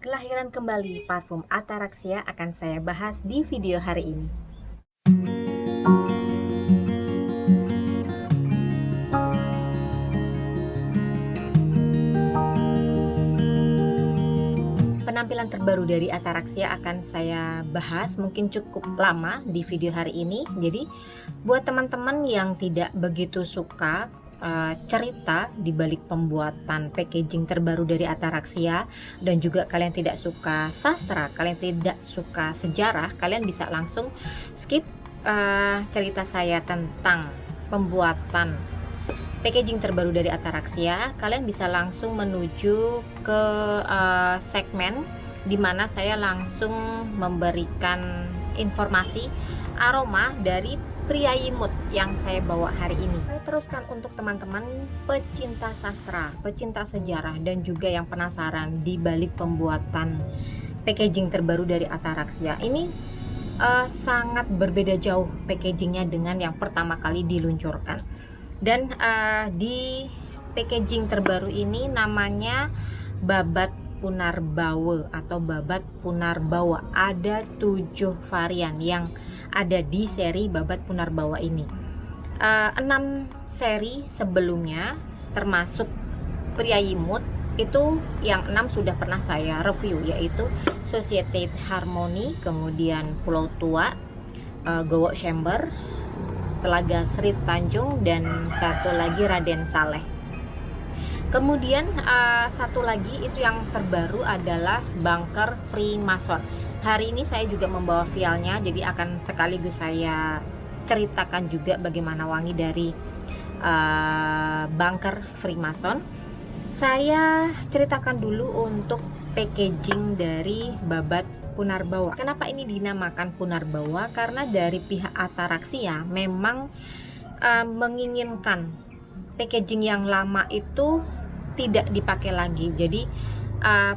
Kelahiran kembali parfum Ataraxia akan saya bahas di video hari ini. Penampilan terbaru dari Ataraxia akan saya bahas, mungkin cukup lama di video hari ini. Jadi buat teman-teman yang tidak begitu suka cerita di balik pembuatan packaging terbaru dari Ataraxia, dan juga kalian tidak suka sastra, kalian tidak suka sejarah, kalian bisa langsung skip cerita saya tentang pembuatan packaging terbaru dari Ataraxia. Kalian bisa langsung menuju ke segmen dimana saya langsung memberikan informasi aroma dari Priayi Mood yang saya bawa hari ini. Saya teruskan untuk teman-teman pecinta sastra, pecinta sejarah, dan juga yang penasaran di balik pembuatan packaging terbaru dari Ataraxia. Ini sangat berbeda jauh packagingnya dengan yang pertama kali diluncurkan. Dan di packaging terbaru ini namanya Babat Punarbawa atau Babat Punarbawa. Ada 7 varian yang ada di seri Babat Punarbawa ini. 6 seri sebelumnya termasuk Priayi Mood itu yang 6 sudah pernah saya review, yaitu Societe Harmony, kemudian Pulau Tua, Gowok Chamber, Telaga Sri Tanjung, dan satu lagi Raden Saleh. Kemudian satu lagi itu yang terbaru adalah Bunker Freemason. Hari ini saya juga membawa vialnya, jadi akan sekaligus saya ceritakan juga bagaimana wangi dari Bunker Freemason. Saya ceritakan dulu untuk packaging dari Babat Punarbawa. Kenapa ini dinamakan Punarbawa? Karena dari pihak Ataraxia memang menginginkan packaging yang lama itu tidak dipakai lagi. Jadi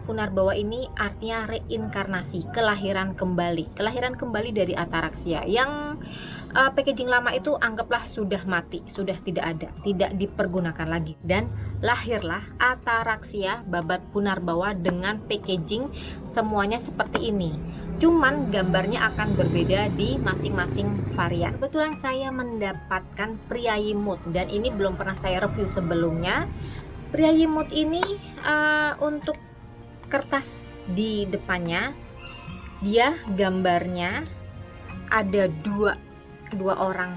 Punarbawa ini artinya reinkarnasi, kelahiran kembali dari Ataraxia. Yang packaging lama itu anggaplah sudah mati, sudah tidak ada, tidak dipergunakan lagi, dan lahirlah Ataraxia Babat Punarbawa dengan packaging semuanya seperti ini. Cuman gambarnya akan berbeda di masing-masing varian. Kebetulan saya mendapatkan Priayi Mood, dan ini belum pernah saya review sebelumnya. Priayi Mood ini untuk kertas di depannya, dia gambarnya ada dua orang.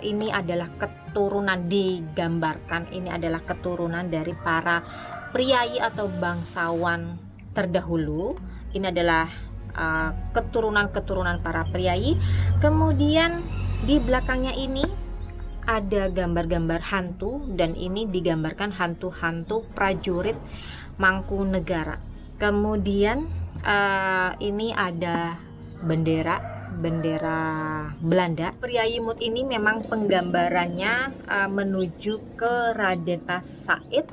Ini adalah keturunan, digambarkan ini adalah keturunan dari para priayi atau bangsawan terdahulu. Ini adalah keturunan para priayi. Kemudian di belakangnya ini ada gambar-gambar hantu, dan ini digambarkan hantu-hantu prajurit Mangkunegara. Kemudian ini ada bendera Belanda. Priayi Mood ini memang penggambarannya menuju ke Raden Said,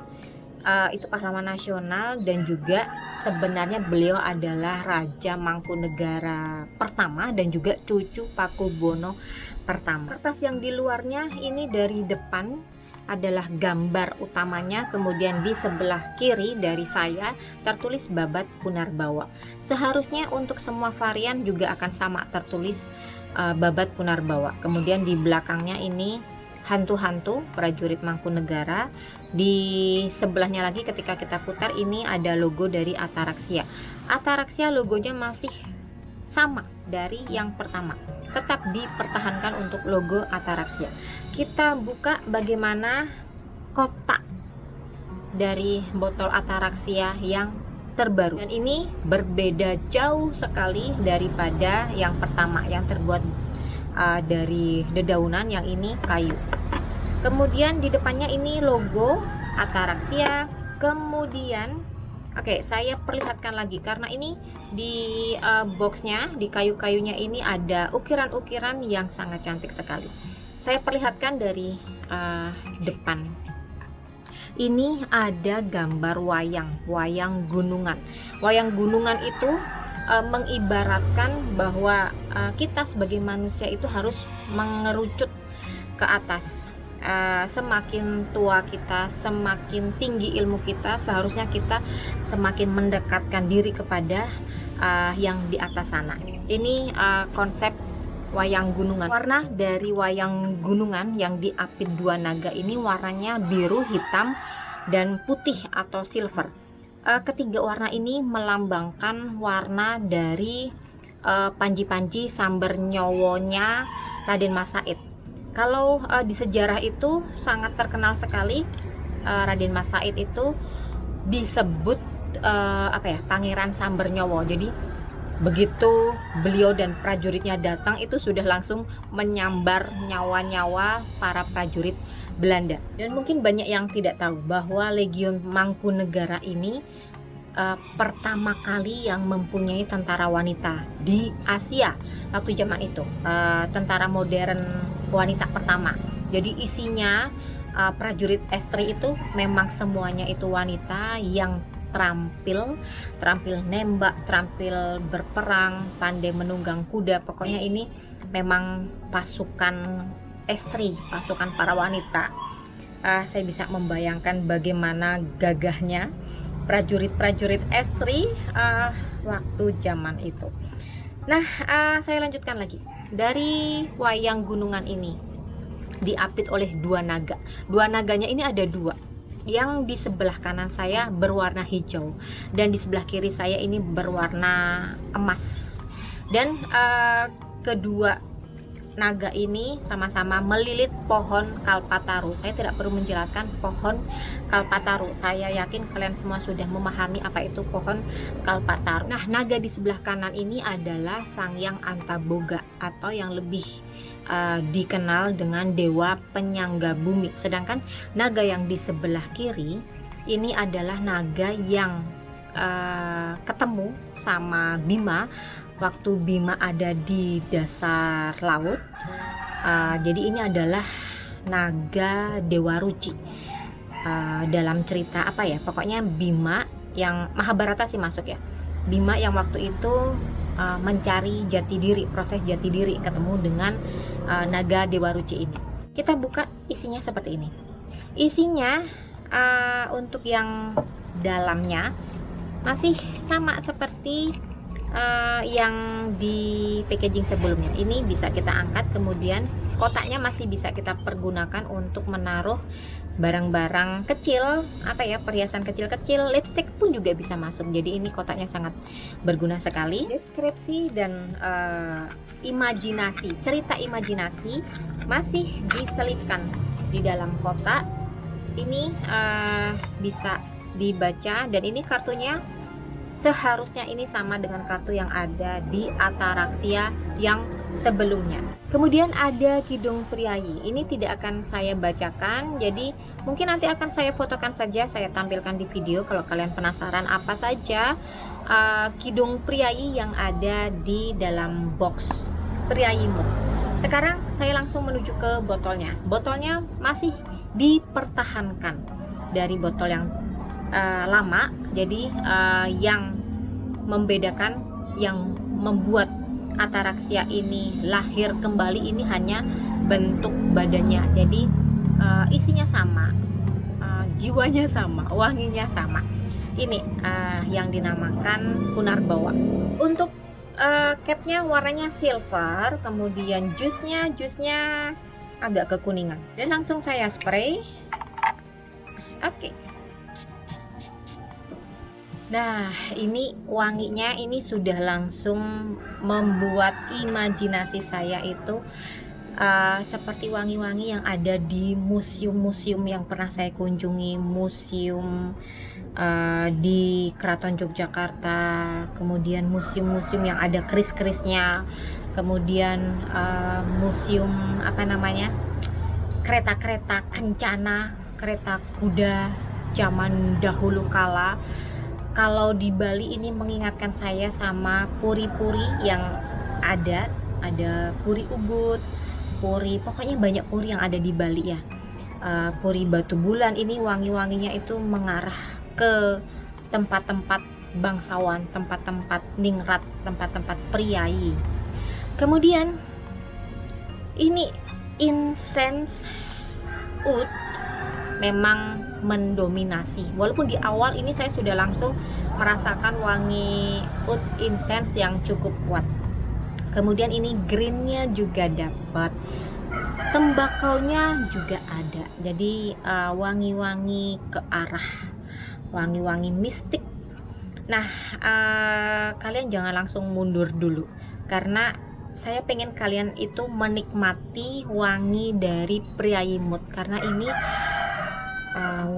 itu pahlawan nasional, dan juga sebenarnya beliau adalah Raja Mangkunegara pertama dan juga cucu Pakubuwono pertama. Kertas yang di luarnya ini dari depan adalah gambar utamanya, kemudian di sebelah kiri dari saya tertulis Babat Punarbawa. Seharusnya untuk semua varian juga akan sama tertulis Babat Punarbawa. Kemudian di belakangnya ini hantu-hantu prajurit Mangkunegara. Di sebelahnya lagi ketika kita putar ini ada logo dari Ataraxia. Ataraxia logonya masih sama dari yang pertama, tetap dipertahankan untuk logo Ataraxia. Kita buka bagaimana kotak dari botol Ataraxia yang terbaru, dan ini berbeda jauh sekali daripada yang pertama yang terbuat dari dedaunan, yang ini kayu. Kemudian di depannya ini logo Ataraxia. Kemudian oke, saya perlihatkan lagi karena ini di boxnya, di kayu-kayunya ini ada ukiran-ukiran yang sangat cantik sekali. Saya perlihatkan dari depan. Ini ada gambar wayang gunungan. Wayang gunungan itu mengibaratkan bahwa kita sebagai manusia itu harus mengerucut ke atas. semakin tua kita, semakin tinggi ilmu kita, seharusnya kita semakin mendekatkan diri kepada yang di atas sana. Ini konsep wayang gunungan. Warna dari wayang gunungan yang diapit dua naga ini warnanya biru, hitam, dan putih atau silver. Ketiga warna ini melambangkan warna dari panji-panji samber nyowonya Raden Mas Said. Kalau di sejarah itu sangat terkenal sekali, Raden Mas Said itu disebut Pangeran Samber Nyowo. Jadi begitu beliau dan prajuritnya datang, itu sudah langsung menyambar nyawa-nyawa para prajurit Belanda. Dan mungkin banyak yang tidak tahu bahwa Legiun Mangkunegara ini pertama kali yang mempunyai tentara wanita di Asia waktu zaman itu, tentara modern wanita pertama. Jadi isinya prajurit estri itu memang semuanya itu wanita yang terampil nembak, terampil berperang, pandai menunggang kuda. Pokoknya ini memang pasukan estri, pasukan para wanita. Saya bisa membayangkan bagaimana gagahnya prajurit-prajurit estri waktu zaman itu. Nah, saya lanjutkan lagi. Dari wayang gunungan ini diapit oleh dua naga. Dua naganya ini ada dua. Yang di sebelah kanan saya berwarna hijau dan di sebelah kiri saya ini berwarna emas. Dan kedua naga ini sama-sama melilit pohon kalpataru. Saya tidak perlu menjelaskan pohon kalpataru. Saya yakin kalian semua sudah memahami apa itu pohon kalpataru. Nah, naga di sebelah kanan ini adalah Sanghyang Antaboga atau yang lebih dikenal dengan Dewa Penyangga Bumi. Sedangkan naga yang di sebelah kiri ini adalah naga yang ketemu sama Bima waktu Bima ada di dasar laut. Jadi ini adalah naga Dewa Ruci. Dalam cerita pokoknya Bima yang Mahabharata sih masuk ya. Bima yang waktu itu mencari jati diri, proses jati diri, ketemu dengan naga Dewa Ruci ini. Kita buka isinya seperti ini. Isinya untuk yang dalamnya masih sama seperti yang di packaging sebelumnya. Ini bisa kita angkat, kemudian kotaknya masih bisa kita pergunakan untuk menaruh barang-barang kecil, perhiasan kecil-kecil, lipstick pun juga bisa masuk. Jadi ini kotaknya sangat berguna sekali. Deskripsi dan imajinasi, cerita imajinasi masih diselipkan di dalam kotak. Ini bisa dibaca, dan ini kartunya seharusnya ini sama dengan kartu yang ada di Ataraxia yang sebelumnya. Kemudian ada Kidung Priayi. Ini tidak akan saya bacakan, jadi mungkin nanti akan saya fotokan saja, saya tampilkan di video kalau kalian penasaran apa saja Kidung Priayi yang ada di dalam box Priayimu. Sekarang saya langsung menuju ke botolnya. Botolnya masih dipertahankan dari botol yang lama. Jadi yang membedakan, yang membuat Ataraxia ini lahir kembali ini hanya bentuk badannya. Jadi isinya sama, jiwanya sama, wanginya sama. Ini yang dinamakan Punarbawa. Untuk capnya warnanya silver, kemudian jusnya agak kekuningan. Dan langsung saya spray. Oke. Nah, ini wanginya ini sudah langsung membuat imajinasi saya itu seperti wangi-wangi yang ada di museum-museum yang pernah saya kunjungi. Museum di Keraton Yogyakarta, kemudian museum-museum yang ada keris-kerisnya, kemudian museum kereta-kereta kencana, kereta kuda zaman dahulu kala. Kalau di Bali ini mengingatkan saya sama puri-puri yang ada puri Ubud, puri, pokoknya banyak puri yang ada di Bali ya. Puri Batu Bulan ini wangi-wanginya itu mengarah ke tempat-tempat bangsawan, tempat-tempat ningrat, tempat-tempat priayi. Kemudian ini incense oud memang mendominasi. Walaupun di awal ini saya sudah langsung merasakan wangi oud incense yang cukup kuat. Kemudian ini greennya juga dapat, tembakaunya juga ada. Jadi wangi-wangi ke arah wangi-wangi mistik. Nah, kalian jangan langsung mundur dulu, karena saya pengen kalian itu menikmati wangi dari Priayi-Mood, karena ini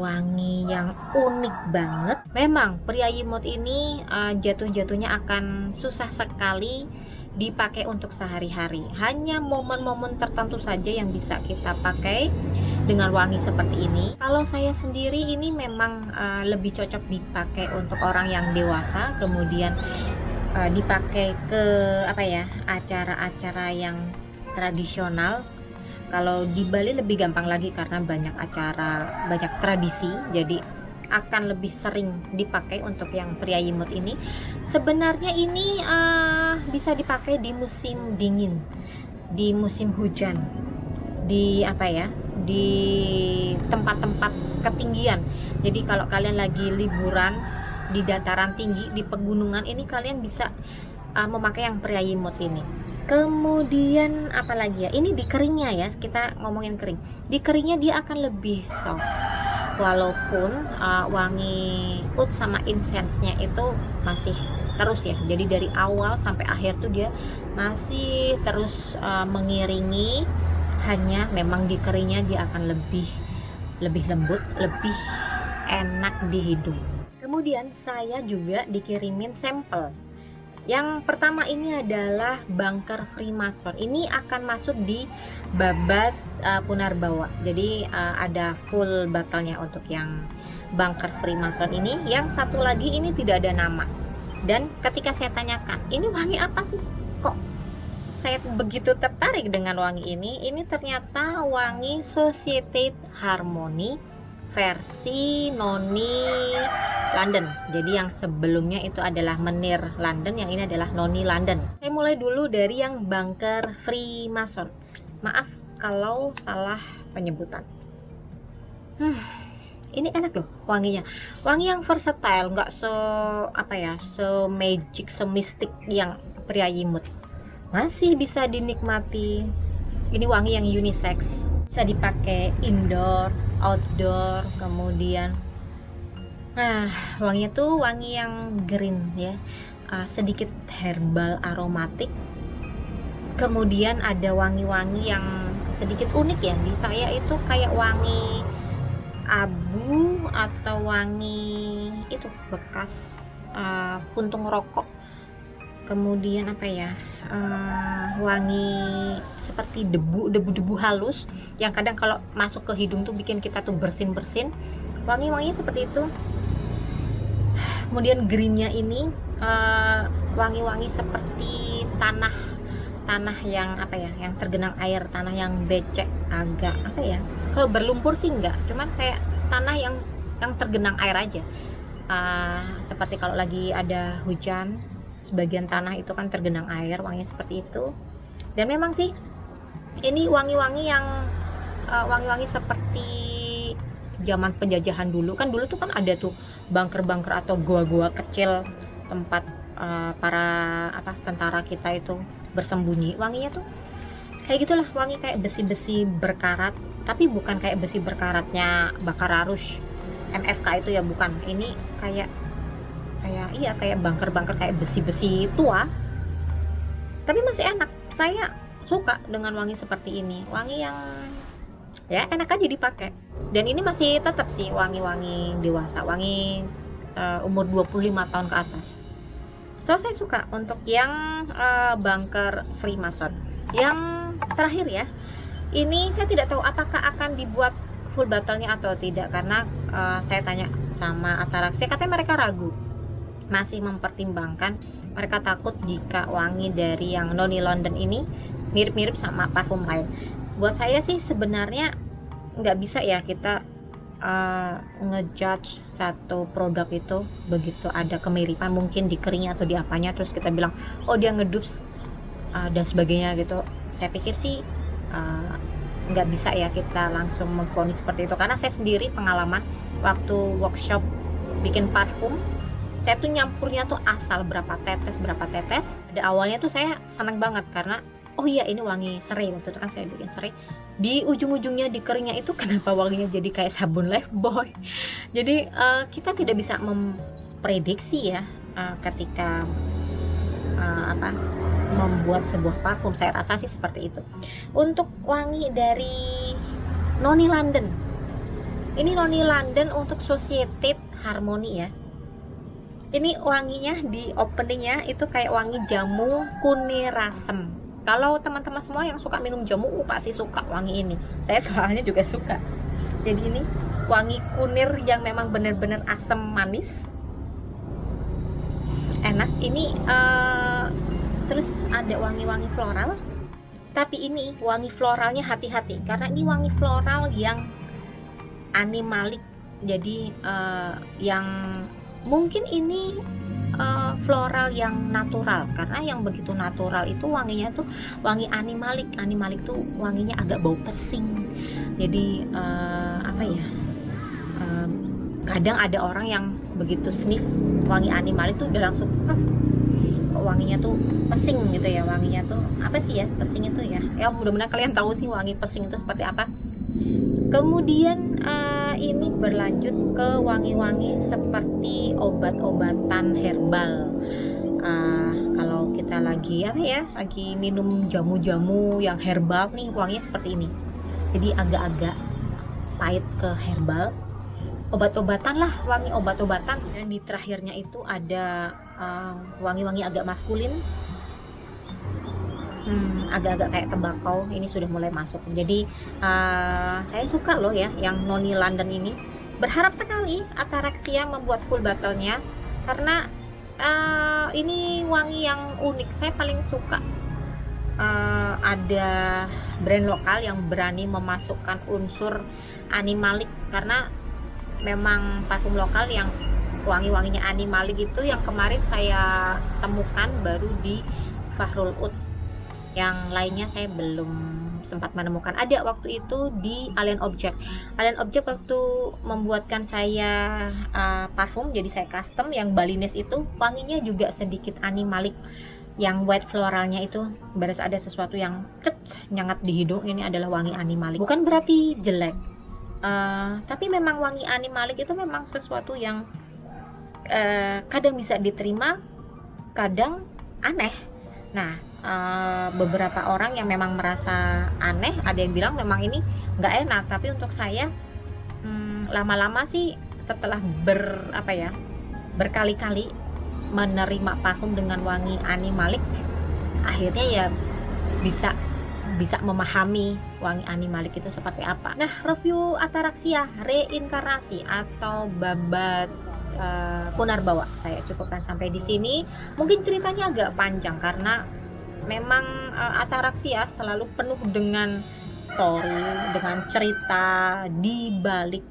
wangi yang unik banget. Memang Priayi-Mood ini jatuh-jatuhnya akan susah sekali dipakai untuk sehari-hari. Hanya momen-momen tertentu saja yang bisa kita pakai dengan wangi seperti ini. Kalau saya sendiri ini memang lebih cocok dipakai untuk orang yang dewasa, kemudian dipakai ke acara-acara yang tradisional. Kalau di Bali lebih gampang lagi karena banyak acara, banyak tradisi, jadi akan lebih sering dipakai untuk yang Priayi-Mood ini. Sebenarnya ini bisa dipakai di musim dingin, di musim hujan, di di tempat-tempat ketinggian. Jadi kalau kalian lagi liburan di dataran tinggi, di pegunungan, ini kalian bisa memakai yang Priayi-Mood ini. Kemudian apalagi ya, ini di keringnya ya, kita ngomongin kering. Di keringnya dia akan lebih soft, walaupun wangi oud sama incense-nya itu masih terus ya. Jadi dari awal sampai akhir tuh dia masih terus mengiringi, hanya memang di keringnya dia akan lebih lembut, lebih enak di hidung. Kemudian saya juga dikirimin sampel. Yang pertama ini adalah bunker Freemason. Ini akan masuk di babat Punarbawa. Jadi ada full botolnya untuk yang bunker Freemason ini. Yang satu lagi ini tidak ada nama. Dan ketika saya tanyakan, ini wangi apa sih? Kok saya begitu tertarik dengan wangi ini? Ini ternyata wangi Societate Harmony versi Noni London. Jadi yang sebelumnya itu adalah Menir London, yang ini adalah Noni London. Saya mulai dulu dari yang bunker Freemason. Maaf kalau salah penyebutan. Ini enak loh wanginya. Wangi yang versatile, nggak se magic, se mistik yang Priayi-Mood. Masih bisa dinikmati. Ini wangi yang unisex, bisa dipakai indoor, outdoor. Kemudian wanginya tuh wangi yang green ya, sedikit herbal aromatik. Kemudian ada wangi-wangi yang sedikit unik ya, di saya itu kayak wangi abu atau wangi itu bekas puntung rokok. Kemudian wangi seperti debu halus yang kadang kalau masuk ke hidung tuh bikin kita tuh bersin-bersin. Wangi-wanginya seperti itu. Kemudian greennya ini wangi-wangi seperti tanah yang yang tergenang air, tanah yang becek, agak kalau berlumpur sih enggak, cuman kayak tanah yang tergenang air aja. Seperti kalau lagi ada hujan, sebagian tanah itu kan tergenang air, wanginya seperti itu. Dan memang sih ini wangi-wangi yang wangi-wangi seperti zaman penjajahan dulu. Kan dulu tuh kan ada tuh bunker-bunker atau gua-gua kecil, tempat para tentara kita itu bersembunyi. Wanginya tuh kayak gitulah, wangi kayak besi-besi berkarat, tapi bukan kayak besi berkaratnya Bakararush MFK itu ya, bukan. Ini kayak bunker-bunker kayak besi-besi tua, tapi masih enak. Saya suka dengan wangi seperti ini, wangi yang ya enak aja dipakai. Dan ini masih tetap sih wangi-wangi dewasa, wangi umur 25 tahun ke atas. So saya suka untuk yang bunker Freemason. Yang terakhir ya, ini saya tidak tahu apakah akan dibuat full botolnya atau tidak, karena saya tanya sama Ataraxia, katanya mereka ragu, masih mempertimbangkan. Mereka takut jika wangi dari yang Noni London ini mirip-mirip sama parfum lain. Buat saya sih sebenarnya nggak bisa ya kita ngejudge satu produk itu begitu ada kemiripan mungkin di keringnya atau di apanya, terus kita bilang oh dia ngedupes dan sebagainya gitu. Saya pikir sih nggak bisa ya kita langsung memvonis seperti itu, karena saya sendiri pengalaman waktu workshop bikin parfum, saya tuh nyampurnya tuh asal berapa tetes. Di awalnya tuh saya seneng banget karena oh iya ini wangi serai, waktu itu kan saya bikin serai. Di ujung-ujungnya di keringnya itu kenapa wanginya jadi kayak sabun Lifebuoy. Jadi kita tidak bisa memprediksi ya ketika membuat sebuah parfum. Saya rasa sih seperti itu. Untuk wangi dari Noni London, ini Noni London untuk Societate Harmony ya. Ini wanginya di openingnya itu kayak wangi jamu kunir asem. Kalau teman-teman semua yang suka minum jamu pasti suka wangi ini. Saya soalnya juga suka. Jadi ini wangi kunir yang memang benar-benar asam manis, enak. Ini terus ada wangi-wangi floral, tapi ini wangi floralnya hati-hati karena ini wangi floral yang animalik. Jadi yang mungkin ini floral yang natural, karena yang begitu natural itu wanginya tuh wangi animalik. Animalik tuh wanginya agak bau pesing. Jadi apa ya, kadang ada orang yang begitu sniff wangi animalik tuh udah langsung wanginya tuh pesing gitu ya. Wanginya tuh apa sih ya, pesing itu ya, mudah-mudahan kalian tahu sih wangi pesing itu seperti apa. Kemudian ini berlanjut ke wangi-wangi seperti obat-obatan herbal. Kalau kita lagi apa ya, lagi minum jamu-jamu yang herbal nih, wanginya seperti ini. Jadi agak-agak pahit ke herbal. Obat-obatan lah, wangi obat-obatan. Dan di terakhirnya itu ada wangi-wangi agak maskulin. Agak-agak kayak tembakau, ini sudah mulai masuk. Jadi saya suka loh ya yang Noni London ini. Berharap sekali Ataraxia membuat full bottle-nya karena ini wangi yang unik. Saya paling suka ada brand lokal yang berani memasukkan unsur animalik, karena memang parfum lokal yang wangi-wanginya animalik itu yang kemarin saya temukan baru di Fahrul Ud. Yang lainnya saya belum sempat menemukan. Ada waktu itu di Alien Object. Alien Object waktu membuatkan saya parfum, jadi saya custom yang Balinese itu wanginya juga sedikit animalik. Yang white floralnya itu berasa ada sesuatu yang nyengat di hidung. Ini adalah wangi animalik. Bukan berarti jelek, tapi memang wangi animalik itu memang sesuatu yang kadang bisa diterima, kadang aneh. Nah, beberapa orang yang memang merasa aneh, ada yang bilang memang ini nggak enak. Tapi untuk saya lama-lama sih setelah berkali-kali menerima parfum dengan wangi animalik, akhirnya ya bisa memahami wangi animalik itu seperti apa. Nah, review Ataraxia reinkarnasi atau babat Punarbawa saya cukupkan sampai di sini. Mungkin ceritanya agak panjang karena memang Ataraxia selalu penuh dengan story, dengan cerita di balik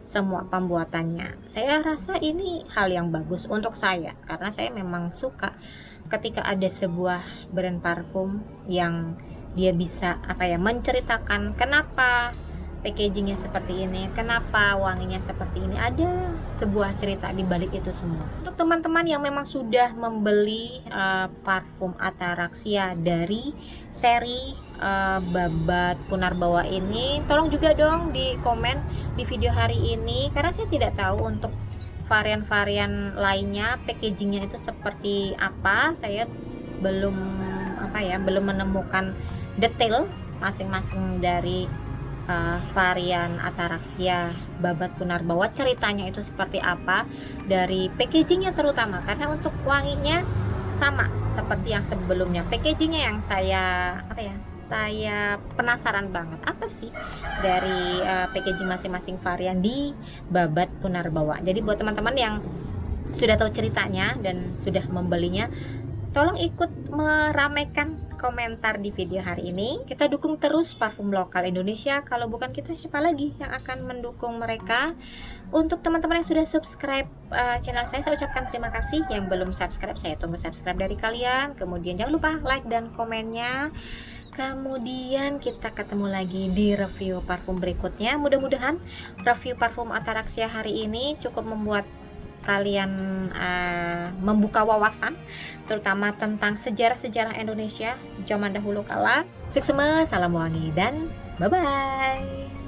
semua pembuatannya. Saya rasa ini hal yang bagus untuk saya karena saya memang suka ketika ada sebuah brand parfum yang dia bisa menceritakan kenapa packagingnya seperti ini, kenapa wanginya seperti ini, ada sebuah cerita di balik itu semua. Untuk teman-teman yang memang sudah membeli parfum Ataraxia dari seri babat Punarbawa ini, tolong juga dong di komen di video hari ini, karena saya tidak tahu untuk varian-varian lainnya packagingnya itu seperti apa. Saya belum menemukan detail masing-masing dari varian Ataraxia babat Punarbawa, ceritanya itu seperti apa dari packagingnya terutama, karena untuk wanginya sama seperti yang sebelumnya. Packagingnya yang saya penasaran banget apa sih dari packaging masing-masing varian di babat Punarbawa. Jadi buat teman-teman yang sudah tahu ceritanya dan sudah membelinya, tolong ikut meramaikan komentar di video hari ini. Kita dukung terus parfum lokal Indonesia. Kalau bukan kita, siapa lagi yang akan mendukung mereka? Untuk teman-teman yang sudah subscribe channel saya ucapkan terima kasih. Yang belum subscribe, saya tunggu subscribe dari kalian. Kemudian jangan lupa like dan komennya. Kemudian kita ketemu lagi di review parfum berikutnya. Mudah-mudahan review parfum Ataraxia hari ini cukup membuat kalian membuka wawasan, terutama tentang sejarah-sejarah Indonesia zaman dahulu kala. Sukses, salam wangi, dan bye-bye.